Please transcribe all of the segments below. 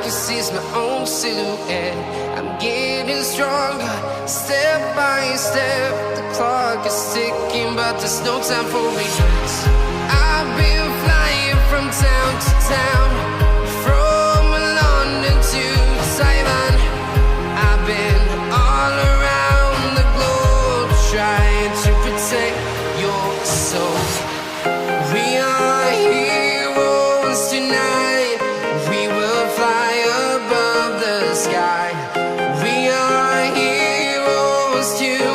can seize my own silhouette. I'm getting stronger, step by step. The clock is ticking, but there's no time for regrets. I've been flying from town to town, from London to Taiwan. I've been all around the globe, trying to protect your soul. We are heroes tonight. We will fly above the sky. We are heroes tonight.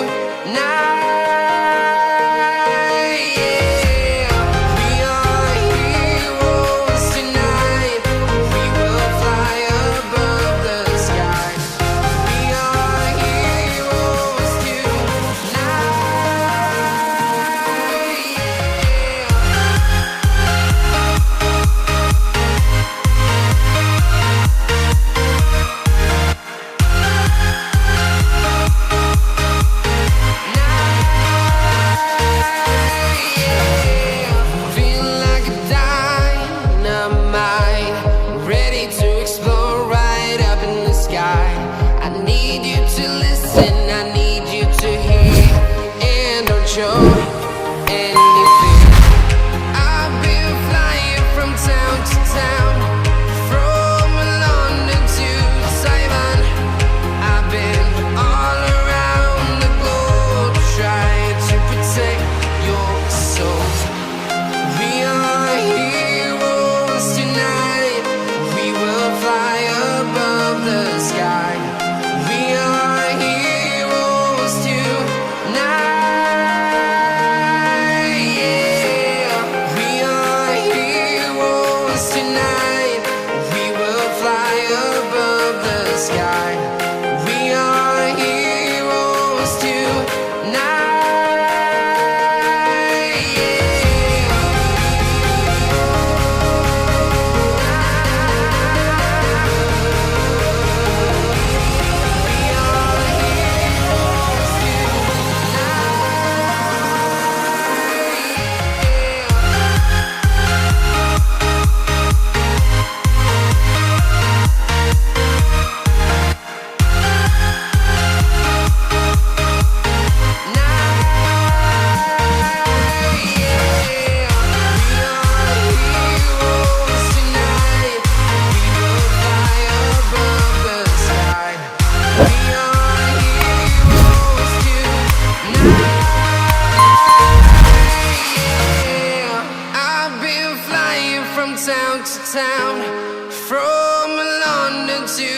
Town to town, from London to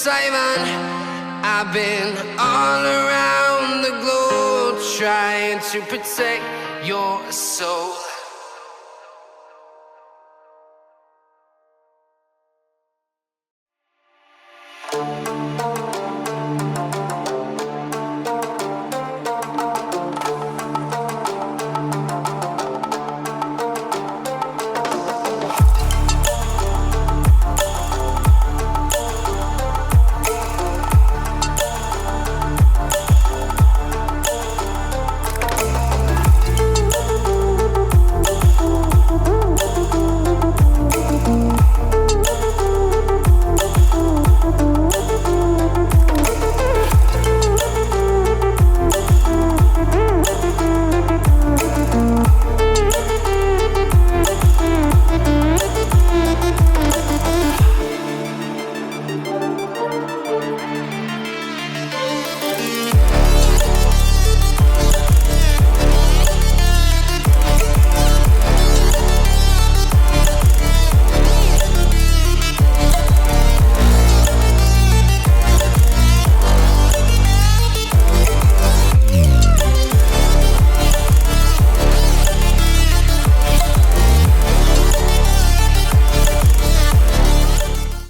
Taiwan. I've been all around the globe, trying to protect your soul.